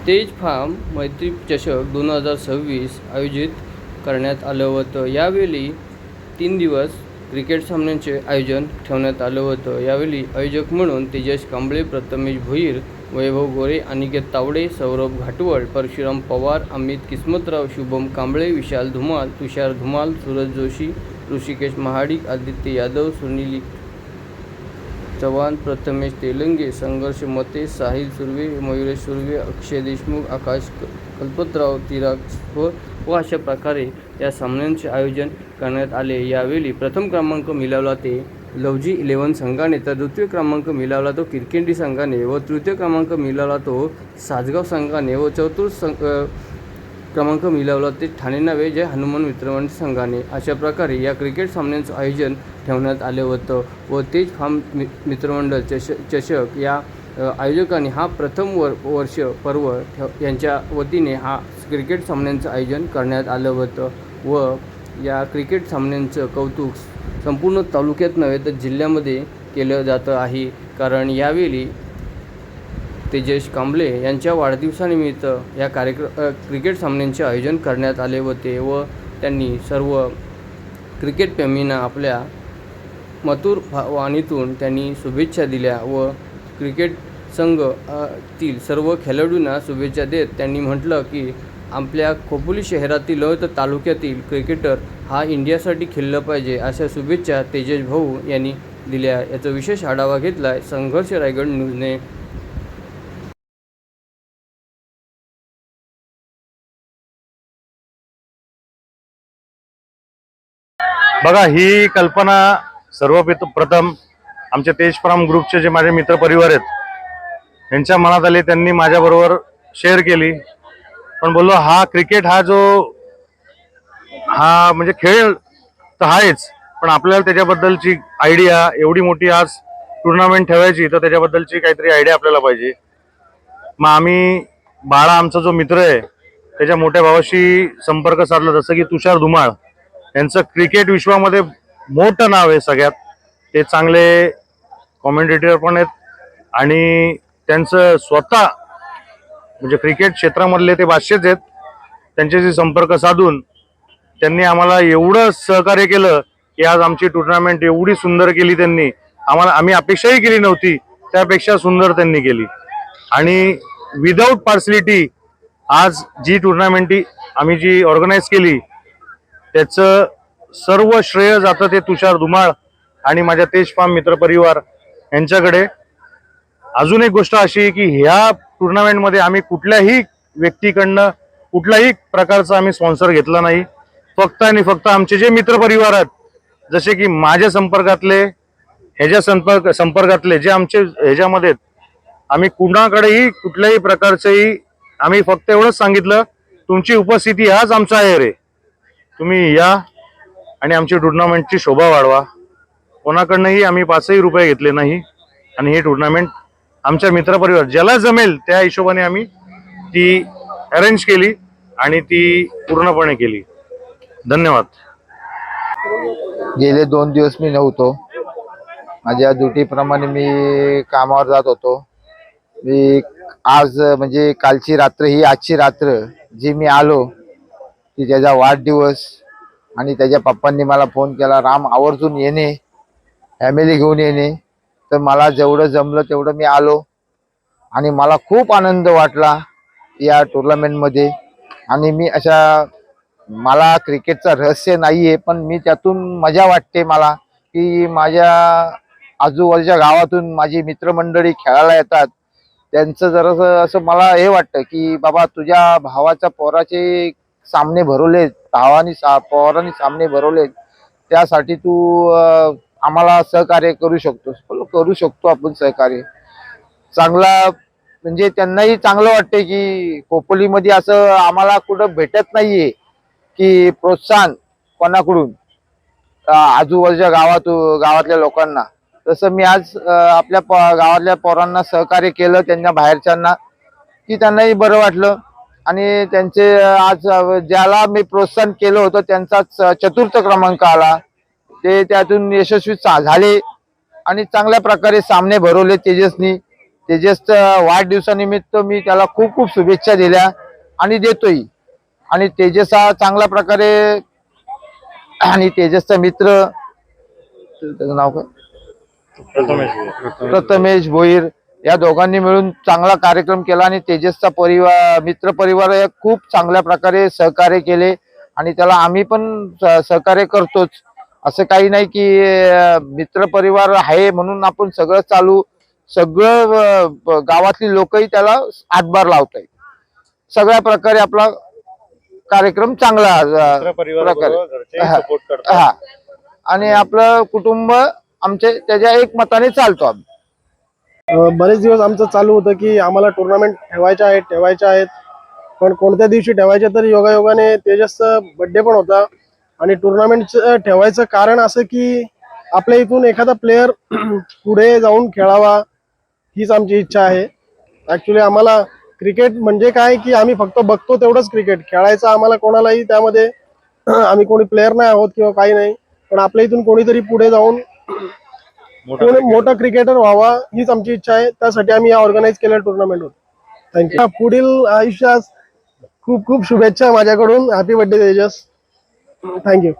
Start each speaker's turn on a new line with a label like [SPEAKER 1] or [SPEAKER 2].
[SPEAKER 1] तेज फार्म मैत्री चषक 2026 आयोजित करण्यात आलं होतं। यावेळी 3 दिवस क्रिकेट सामन्यांचे आयोजन ठेवण्यात आलं होतं। यावेळी आयोजक म्हणून तेजस कांबळे, प्रथमेश भोईर, वैभव गोरे, अनिकेत तावडे, सौरभ घाटवळ, परशुराम पवार, अमित किस्मतराव, शुभम कांबळे, विशाल धुमाल, तुषार धुमाल, सूरज जोशी, ऋषिकेश महाडिक, आदित्य यादव, सुनील चव्हाण, प्रथमेश तेलंगे, संघर्ष मते, साहिल सुर्वे, मयुरेश सुर्वे, अक्षय देशमुख, आकाश कल्पतराव, तिराग व अशा प्रकारे या सामन्यांचे आयोजन करण्यात आले। यावेळी प्रथम क्रमांक मिळवला ते लवजी 11 संघाने, तर द्वितीय क्रमांक मिळवला तो किरकिंडी संघाने व तृतीय क्रमांक मिळवला तो सासगाव संघाने व चतुर्थ क्रमांक मिळवला ते ठाणे नवे जय हनुमान मित्रमंडळ संघाने। अशा प्रकारे या क्रिकेट सामन्यांचं आयोजन ठेवण्यात आले होतं व तेज फार्म मित्रमंडळ चषक या आयोजकांनी हा प्रथम वर्ष पर्व यांच्या वतीने हा क्रिकेट सामन्यांचं आयोजन करण्यात आलं होतं व या क्रिकेट सामन्यांचं कौतुक संपूर्ण तालुक्यात नव्हे तर जिल्ह्यामध्ये केलं जातं आहे। कारण यावेळी तेजस कांबळे यांच्या वाढदिवसानिमित्त या क्रिकेट सामन्यांचे आयोजन करण्यात आले होते व त्यांनी सर्व क्रिकेट प्रेमींना आपल्या मधुर वाणीतून त्यांनी शुभेच्छा दिल्या व क्रिकेट संघातील सर्व खेळाडूंना शुभेच्छा देत त्यांनी म्हटलं की आपल्या खोपोली शहरातील व तालुक्यातील क्रिकेटर हा इंडियासाठी खेळलं पाहिजे, अशा शुभेच्छा तेजस भाऊ यांनी दिल्या। याचा विशेष आढावा घेतला संघर्ष रायगड न्यूजने।
[SPEAKER 2] बघा, ही कल्पना सर्वप्रथम आमच्या तेज फार्म ग्रुपचे जे माझे मित्र परिवार आहेत यांच्या मनात आले, त्यांनी माझ्याबरोबर शेअर केली। पण बोललो हा क्रिकेट हा म्हणजे खेळ तर आहेच, पण आपल्याला त्याच्याबद्दलची आयडिया एवढी मोठी आज टुर्नामेंट ठेवायची तर त्याच्याबद्दलची काहीतरी आयडिया आपल्याला पाहिजे। मग आम्ही बाळा आमचा जो मित्र आहे त्याच्या मोठ्या भावाशी संपर्क साधला, जसं की तुषार धुमाळ यांचं क्रिकेट विश्वामध्ये मोठं नाव आहे सगळ्यात, ते चांगले कॉमेंटेटर पण आहेत आणि त्यांचं स्वतः म्हणजे क्रिकेट क्षेत्रामधले ते बादशेच आहेत। त्यांच्याशी संपर्क साधून त्यांनी आम्हाला एवढं सहकार्य केलं की आज आमची टुर्नामेंट एवढी सुंदर केली त्यांनी, आम्ही अपेक्षाही केली नव्हती त्यापेक्षा सुंदर त्यांनी केली। आणि विदाऊट पार्सलिटी आज जी टुर्नामेंट आम्ही जी ऑर्गनाईज केली त्याचं सर्व श्रेय जातं ते तुषार धुमाळ आणि माझ्या तेज फार्म मित्र परिवार यांच्याकडे। अजून एक गोष्ट अशी आहे की ह्या टुर्नामेंटमध्ये आम्ही कुठल्याही व्यक्तीकडनं कुठल्याही प्रकारचा आम्ही स्पॉन्सर घेतला नाही। फक्त आणि फक्त आमचे जे मित्र परिवार आहेत, जसे की माझ्या संपर्कातले संपर्कातले जे आमचे ह्याच्यामध्ये आम्ही कुणाकडेही कुठल्याही प्रकारचेही आम्ही फक्त एवढंच सांगितलं, तुमची उपस्थिती आज आमचा आहे रे, तुम्ही या आणि आमची टुर्नामेंटची शोभा वाढवा। कोणाकडनंही आम्ही 5ही रुपये घेतले नाही आणि ही टुर्नामेंट आमच्या मित्रपरिवार ज्याला जमेल त्या हिशोबाने आम्ही ती अरेंज केली आणि ती पूर्णपणे केली। धन्यवाद।
[SPEAKER 3] गेले 2 दिवस मी नव्हतो, माझ्या ड्युटीप्रमाणे मी कामावर जात होतो। मी आज म्हणजे कालची रात्र ही आजची रात्र जी मी आलो ती त्याचा वाढदिवस आणि त्याच्या पप्पांनी मला फोन केला, राम आवर्जून येणे, फॅमिली घेऊन येणे। तर मला जेवढं जमलं तेवढं मी आलो आणि मला खूप आनंद वाटला या टुर्नामेंटमध्ये। आणि मी मला क्रिकेटचं रहस्य नाहीये, पण मी त्यातून मजा वाटते मला की माझ्या आजूबाजूच्या गावातून माझी मित्रमंडळी खेळायला येतात। त्यांचं जरासं असं मला हे वाटतं की बाबा तुझ्या भावाच्या पोराचे सामने भरवले, पोरांनी सामने भरवले, त्यासाठी तू आम्हाला सहकार्य करू शकतोस। करू शकतो आपण सहकार्य चांगला, म्हणजे त्यांनाही चांगलं वाटते की खोपोलीमध्ये असं आम्हाला कुठं भेटत नाहीये की प्रोत्साहन कोणाकडून आजूबाजूच्या गावातल्या लोकांना। तसं मी आज आपल्या गावातल्या पोरांना सहकार्य केलं, त्यांच्या बाहेरच्यांना, की त्यांनाही बरं वाटलं। आणि त्यांचे आज ज्याला मी प्रोत्साहन केलं होतं त्यांचाच 4र्थ क्रमांक आला, ते त्यातून यशस्वी झाले आणि चांगल्या प्रकारे सामने भरवले तेजसनी। तेजसच्या वाढदिवसानिमित्त मी त्याला खूप खूप शुभेच्छा दिल्या आणि देतोय. आणि तेजस हा चांगल्या प्रकारे, आणि तेजसचा मित्र, त्याचं नाव काय, प्रथमेश भोईर, या दोघांनी मिळून चांगला कार्यक्रम केला आणि तेजसचा परिवार, मित्र परिवार खूप चांगल्या प्रकारे सहकार्य केले आणि त्याला आम्ही पण सहकार्य करतोच. असं काही नाही की मित्र परिवार आहे म्हणून आपण सगळं चालू, सगळं गावातली लोकही त्याला हातभार लावत आहेत. सगळ्या प्रकारे आपला कार्यक्रम चांगला प्रकारे, हा, आणि आपलं कुटुंब आमचे त्याच्या एक मताने चालतो आम्ही.
[SPEAKER 4] बरेच दिवस आमचं चालू होतं की आम्हाला टुर्नामेंट ठेवायच्या आहेत, पण कोणत्या दिवशी ठेवायच्या, तर योगायोगाने तेजसचा बड्डे पण होता. आणि टुर्नामेंट ठेवायचं कारण असं की आपल्या इथून एखादा प्लेयर पुढे जाऊन खेळावा, हीच आमची इच्छा आहे. ॲक्च्युली आम्हाला क्रिकेट म्हणजे काय की आम्ही फक्त बघतो तेवढंच क्रिकेट खेळायचं, आम्हाला कोणालाही त्यामध्ये आम्ही कोणी प्लेयर नाही आहोत किंवा काही नाही, पण आपल्या इथून कोणीतरी पुढे जाऊन मोठा क्रिकेटर व्हावा हीच आमची इच्छा आहे. त्यासाठी आम्ही या ऑर्गनाईज केलेल्या टुर्नामेंटवर. थँक्यू. पुढील आयुष्यात खूप खूप शुभेच्छा माझ्याकडून. Happy birthday Tejas. थँक्यू.